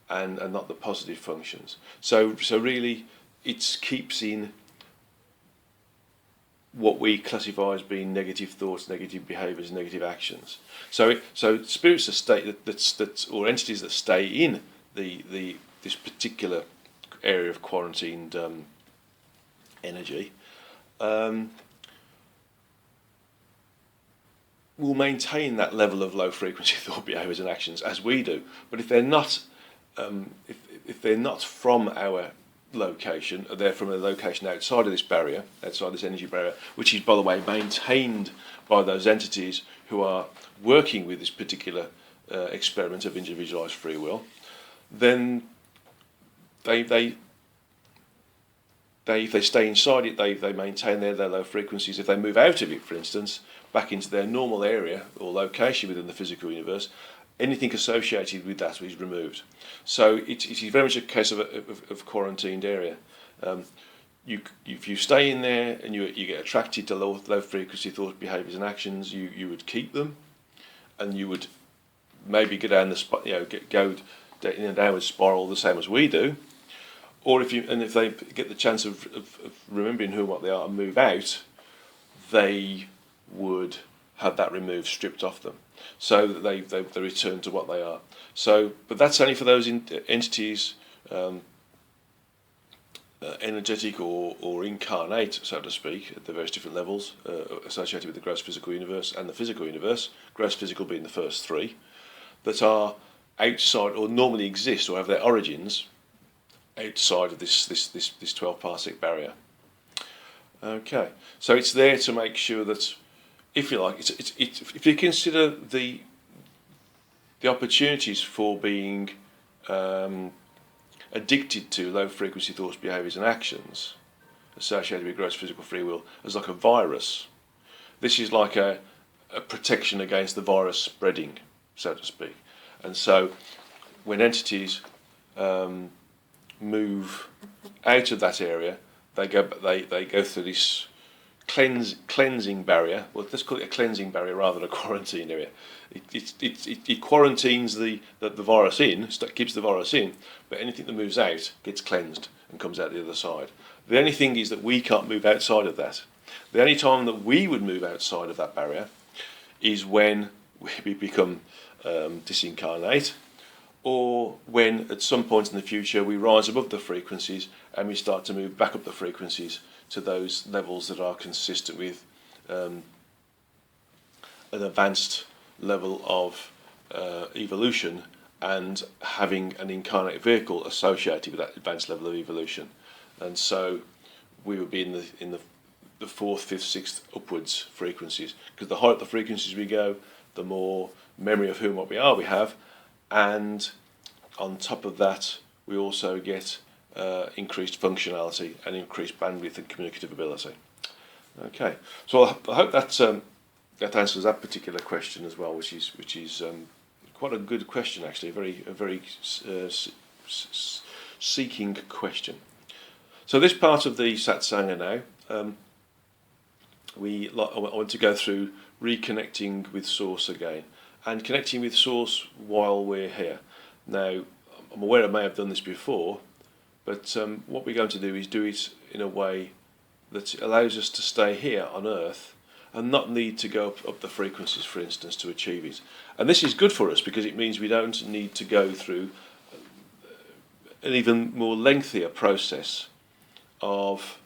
and not the positive functions. So really it keeps in what we classify as being negative thoughts, negative behaviours, negative actions. So spirits that stay that or entities that stay in this particular area of quarantined energy will maintain that level of low frequency thought, behaviours and actions as we do. But if they're not if they're not from our location, they're from a location outside of this barrier, outside this energy barrier, which is, by the way, maintained by those entities who are working with this particular experiment of individualised free will, then if they stay inside it, they maintain their low frequencies. If they move out of it, for instance, back into their normal area or location within the physical universe, anything associated with that is removed. So it is very much a case of quarantined area. If you stay in there and you get attracted to low frequency thoughts, behaviours and actions, you would keep them, and you would maybe go down go in a downward spiral the same as we do. Or if they get the chance of remembering who and what they are and move out, they would have that removed, stripped off them, so that they return to what they are. So, but that's only for those entities, energetic or incarnate, so to speak, at the various different levels associated with the gross physical universe and the physical universe. Gross physical being the first three, that are outside or normally exist or have their origins outside of this 12 parsec barrier. Okay, so it's there to make sure that, if you like, if you consider the opportunities for being addicted to low frequency thoughts, behaviours and actions associated with gross physical free will as like a virus, this is like a protection against the virus spreading, so to speak. And so when entities move out of that area, they go through this cleansing barrier. Well, let's call it a cleansing barrier rather than a quarantine area. It quarantines the virus in, keeps the virus in, but anything that moves out gets cleansed and comes out the other side. The only thing is that we can't move outside of that. The only time that we would move outside of that barrier is when we become disincarnate, or when at some point in the future we rise above the frequencies and we start to move back up the frequencies to those levels that are consistent with an advanced level of evolution and having an incarnate vehicle associated with that advanced level of evolution. And so we would be in the fourth, fifth, sixth upwards frequencies, because the higher up the frequencies we go, the more memory of who and what we are we have, and on top of that we also get increased functionality and increased bandwidth and communicative ability. Okay, so I hope that answers that particular question as well, which is quite a good question actually, a very seeking question. So this part of the Satsanga now, I want to go through reconnecting with Source again, and connecting with Source while we're here. Now, I'm aware I may have done this before, but what we're going to do is do it in a way that allows us to stay here on Earth and not need to go up the frequencies, for instance, to achieve it. And this is good for us because it means we don't need to go through an even more lengthier process of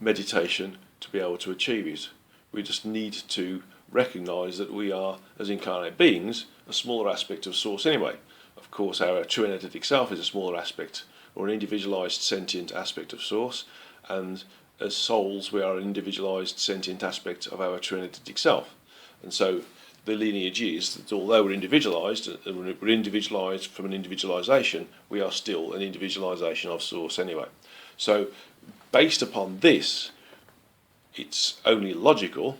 meditation to be able to achieve it. We just need to recognise that we are, as incarnate beings, a smaller aspect of Source anyway. Of course, our true energetic self is a smaller aspect, or an individualised sentient aspect of Source, and as souls we are an individualised sentient aspect of our true energetic self. And so the lineage is that although we're individualised from an individualisation, we are still an individualisation of Source anyway. So based upon this, it's only logical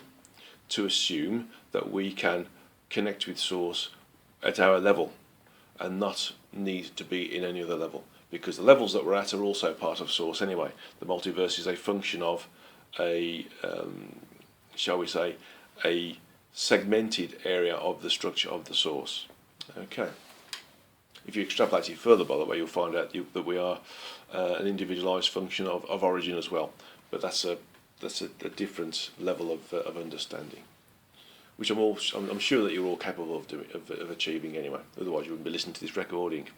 to assume that we can connect with Source at our level and not need to be in any other level, because the levels that we're at are also part of Source anyway. The multiverse is a function of a, shall we say, a segmented area of the structure of the Source. Okay. If you extrapolate it further, by the way, you'll find out that we are an individualised function of origin as well. But that's a different level of understanding, which I'm sure that you're all capable of achieving anyway. Otherwise, you wouldn't be listening to this recording.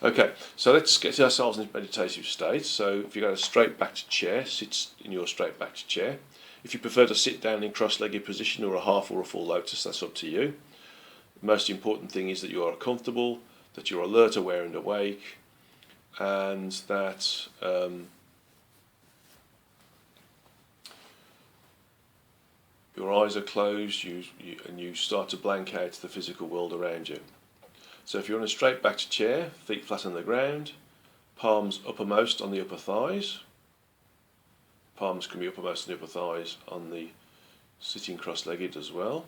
Okay, so let's get ourselves in a meditative state. So if you go straight backed chair, sit in your straight backed chair. If you prefer to sit down in cross-legged position or a half or a full lotus, that's up to you. The most important thing is that you are comfortable, that you're alert, aware and awake, and that your eyes are closed and you start to blank out the physical world around you. So if you're in a straight backed chair, feet flat on the ground, palms uppermost on the upper thighs. Palms can be uppermost on the upper thighs on the sitting cross-legged as well.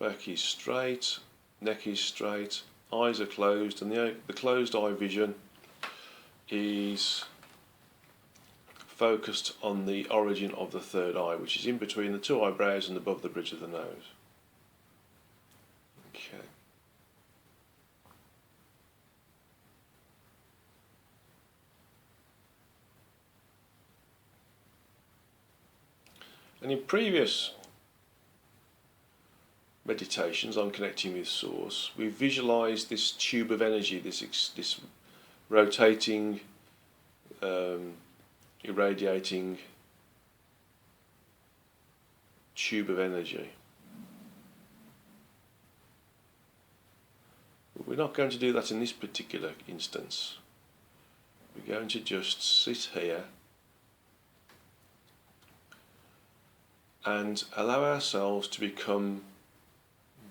Back is straight, neck is straight, eyes are closed, and the closed eye vision is focused on the origin of the third eye, which is in between the two eyebrows and above the bridge of the nose. Okay. And in previous meditations on connecting with Source, we visualised this tube of energy, this rotating, irradiating tube of energy. But we're not going to do that in this particular instance. We're going to just sit here and allow ourselves to become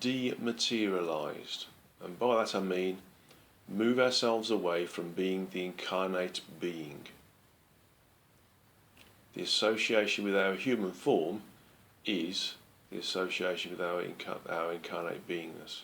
dematerialised. And by that I mean move ourselves away from being the incarnate being. The association with our human form is the association with our incarnate beingness.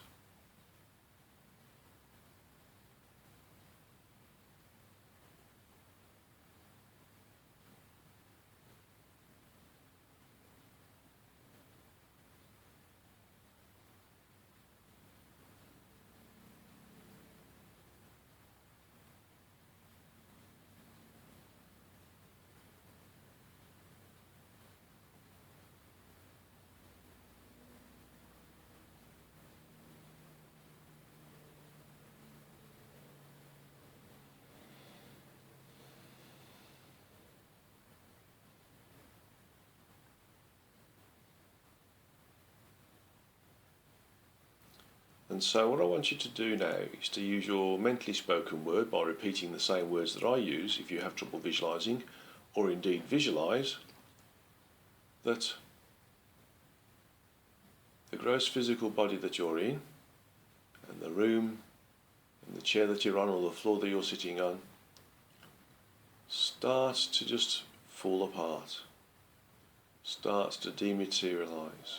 And so what I want you to do now is to use your mentally spoken word by repeating the same words that I use if you have trouble visualising, or indeed visualise that the gross physical body that you're in, and the room, and the chair that you're on, or the floor that you're sitting on, starts to just fall apart, starts to dematerialise.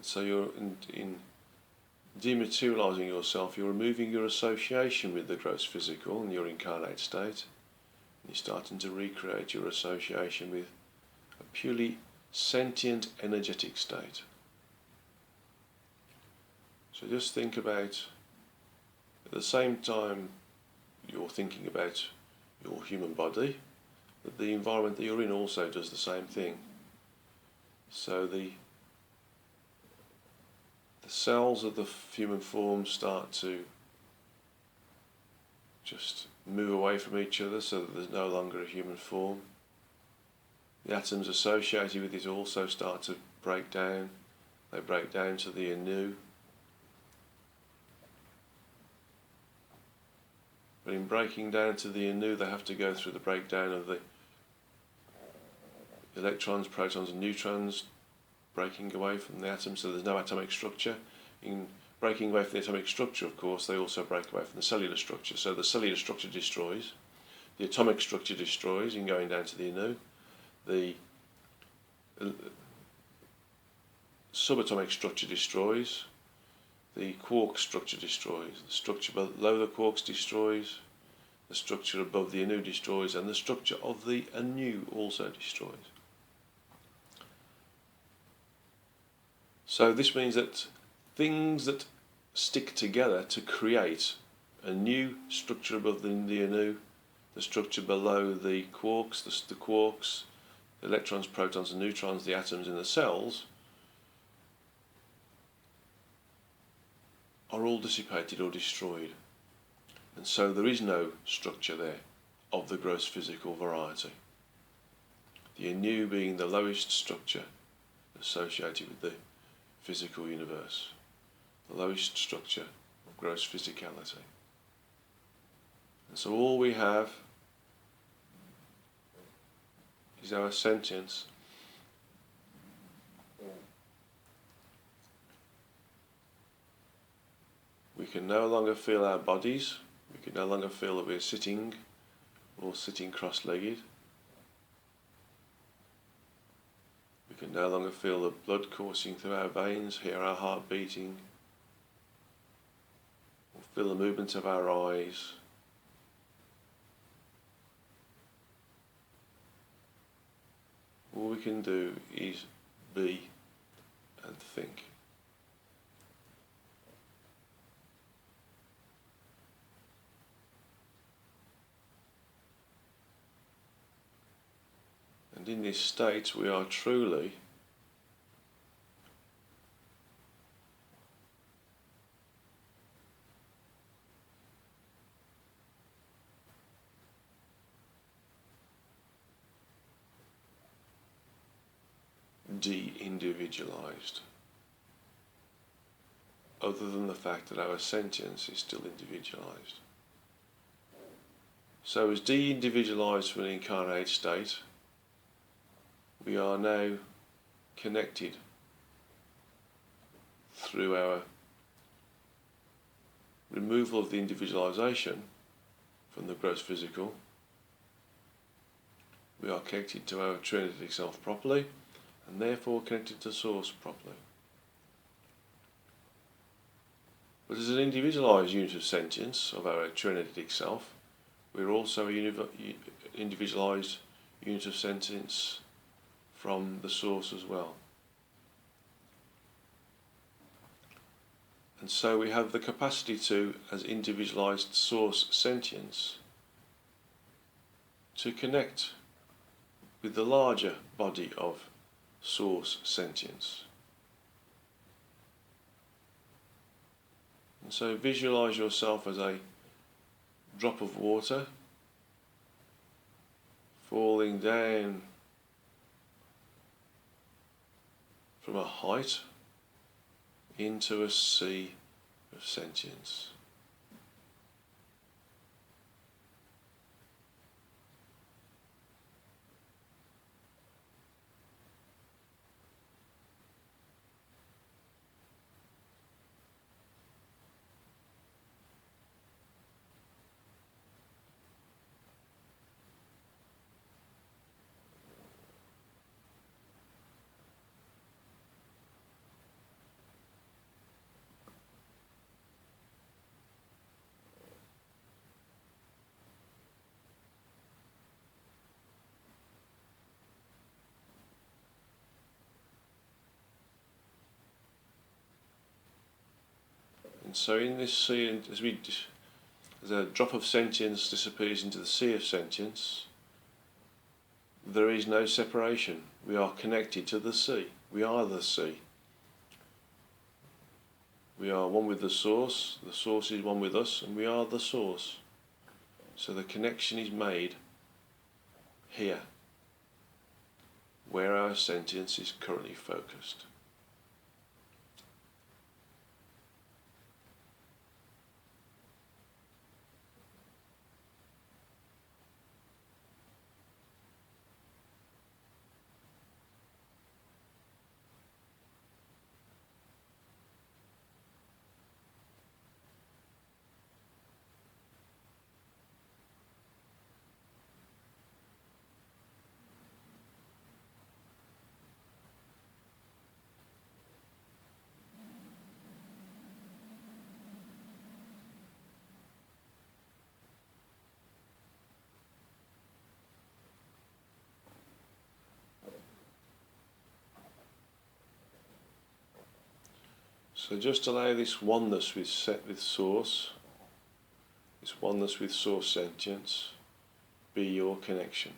So you're in dematerialising yourself, you're removing your association with the gross physical and your incarnate state. And you're starting to recreate your association with a purely sentient, energetic state. So just think about, at the same time you're thinking about your human body, that the environment that you're in also does the same thing. So the cells of the human form start to just move away from each other so that there's no longer a human form. The atoms associated with it also start to break down. They break down to the anew. But in breaking down to the anew, they have to go through the breakdown of the electrons, protons and neutrons breaking away from the atom, so there's no atomic structure. In breaking away from the atomic structure, of course, they also break away from the cellular structure. So the cellular structure destroys, the atomic structure destroys in going down to the anew, the subatomic structure destroys, the quark structure destroys, the structure below the quarks destroys, the structure above the anew destroys, and the structure of the anew also destroys. So this means that things that stick together to create a new structure above the anew, the structure below the quarks, the electrons, protons and neutrons, the atoms in the cells, are all dissipated or destroyed. And so there is no structure there of the gross physical variety. The anew being the lowest structure associated with the physical universe, the lowest structure of gross physicality. And so all we have is our sentience. We can no longer feel our bodies, we can no longer feel that we're sitting or sitting cross-legged. We can no longer feel the blood coursing through our veins, hear our heart beating, or feel the movement of our eyes. All we can do is be and think. And in this state we are truly de-individualized, other than the fact that our sentience is still individualized. So as de-individualized from an incarnate state, we are now connected through our removal of the individualization from the gross physical. We are connected to our true energetic self properly, and therefore connected to Source properly. But as an individualized unit of sentience of our true energetic self, we are also an individualized unit of sentience from the Source as well. And so we have the capacity to, as individualized Source sentience, to connect with the larger body of Source sentience. And so visualize yourself as a drop of water falling down from a height into a sea of sentience. And so in this sea, as a drop of sentience disappears into the sea of sentience, there is no separation. We are connected to the sea. We are the sea. We are one with the source is one with us, and we are the source. So the connection is made here, where our sentience is currently focused. So just allow this oneness with source, this oneness with source sentience, be your connection.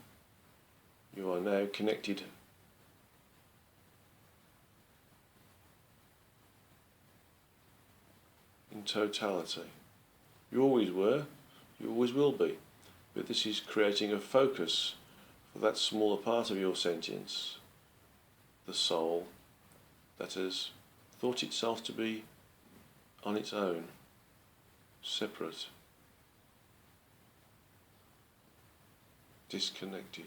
You are now connected in totality. You always were, you always will be, but this is creating a focus for that smaller part of your sentience, the soul, that has thought itself to be on its own, separate, disconnected.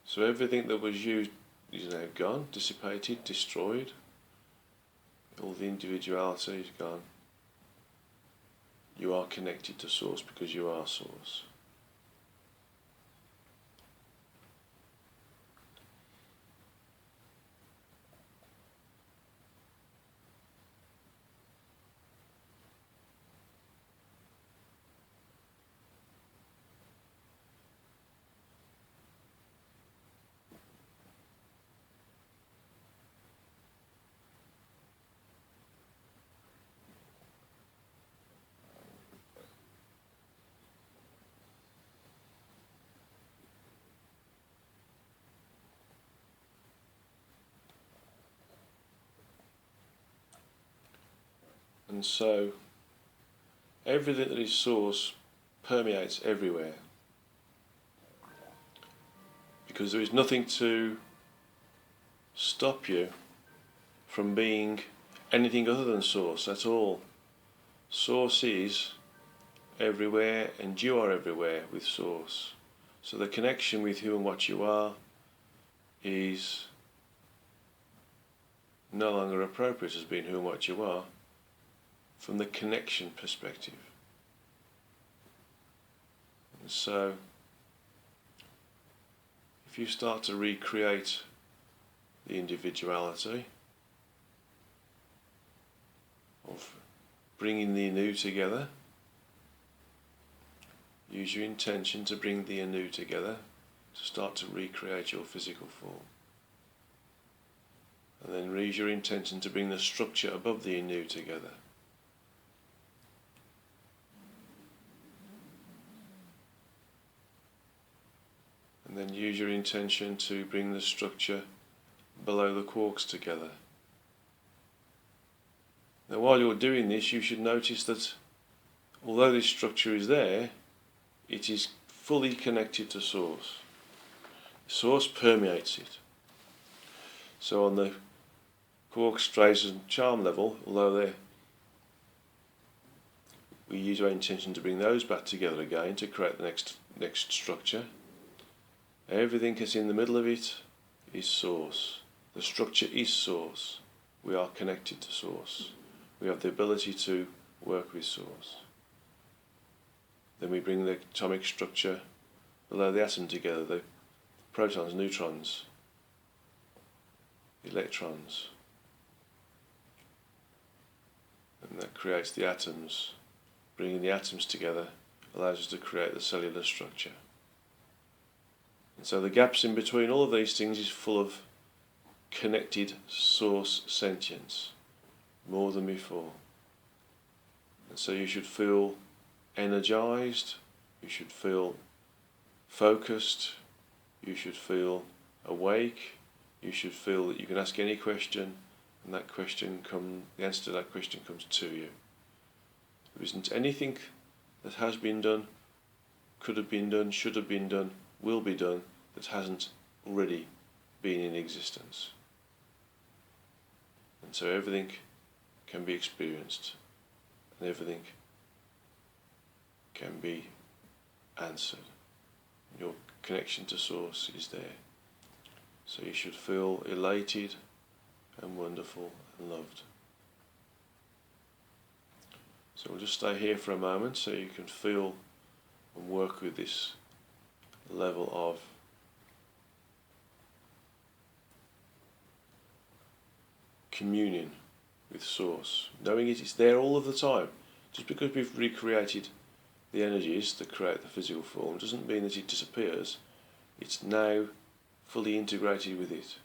So everything that was you is now gone, dissipated, destroyed. All the individuality is gone. You are connected to Source because you are Source. And so everything that is Source permeates everywhere, because there is nothing to stop you from being anything other than Source at all. Source is everywhere, and you are everywhere with Source. So the connection with who and what you are is no longer appropriate as being who and what you are from the connection perspective. And so if you start to recreate the individuality of bringing the anew together, use your intention to bring the anew together, to start to recreate your physical form. And then use your intention to bring the structure above the anew together. And then use your intention to bring the structure below the quarks together. Now while you're doing this, you should notice that although this structure is there, it is fully connected to Source. Source permeates it. So on the quark, trace and charm level, although we use our intention to bring those back together again to create the next structure, everything that's in the middle of it is Source. The structure is Source. We are connected to Source. We have the ability to work with Source. Then we bring the atomic structure below the atom together, the protons, neutrons, electrons. And that creates the atoms bringing the atoms together, allows us to create the cellular structure. And so the gaps in between all of these things is full of connected source sentience, more than before. And so you should feel energized, you should feel focused, you should feel awake, you should feel that you can ask any question, and the answer to that question comes to you. There isn't anything that has been done, could have been done, should have been done, will be done, that hasn't already been in existence. And so everything can be experienced, and everything can be answered. Your connection to Source is there. So you should feel elated and wonderful and loved. So we'll just stay here for a moment so you can feel and work with this level of communion with Source, knowing it is there all of the time. Just because we've recreated the energies that create the physical form doesn't mean that it disappears. It's now fully integrated with it.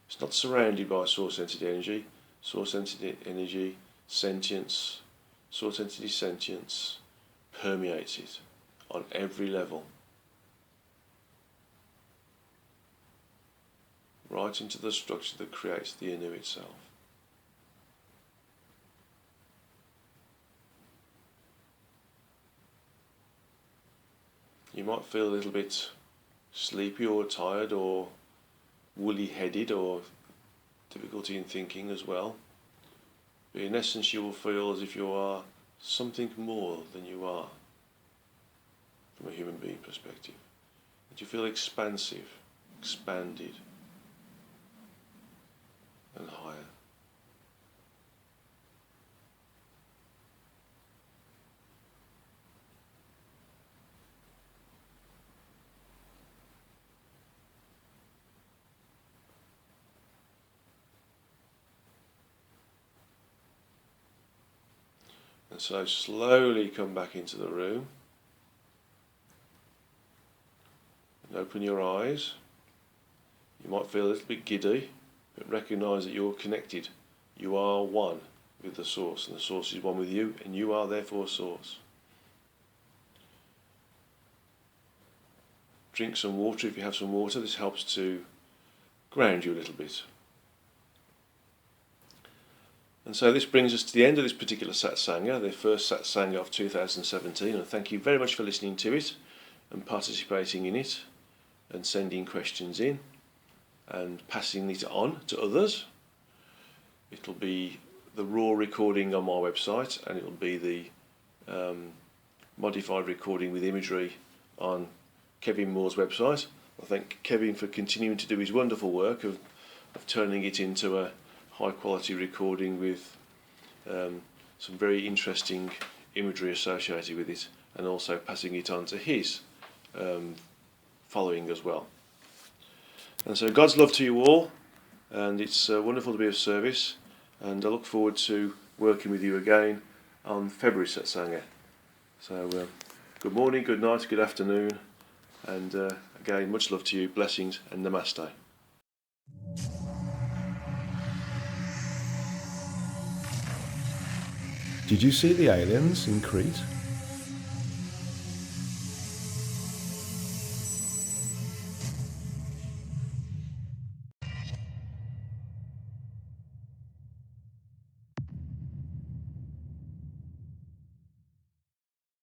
It's not surrounded by source entity energy. Source entity energy, sentience, source entity sentience permeates it on every level, right into the structure that creates the Inu itself. You might feel a little bit sleepy or tired or woolly-headed or difficulty in thinking as well. But in essence you will feel as if you are something more than you are from a human being perspective. That you feel expansive, expanded and higher. And so slowly come back into the room and open your eyes. You might feel a little bit giddy, but recognise that you're connected. You are one with the Source, and the Source is one with you, and you are therefore Source. Drink some water if you have some water. This helps to ground you a little bit. And so this brings us to the end of this particular Satsanga, the first Satsanga of 2017, and thank you very much for listening to it and participating in it and sending questions in and passing it on to others. It'll be the raw recording on my website, and it'll be the modified recording with imagery on Kevin Moore's website. I thank Kevin for continuing to do his wonderful work of turning it into a high quality recording with some very interesting imagery associated with it, and also passing it on to his following as well. And so God's love to you all, and it's wonderful to be of service, and I look forward to working with you again on February Satsanga. So good morning, good night, good afternoon, and again much love to you, blessings and namaste.
Did you see the aliens in Crete?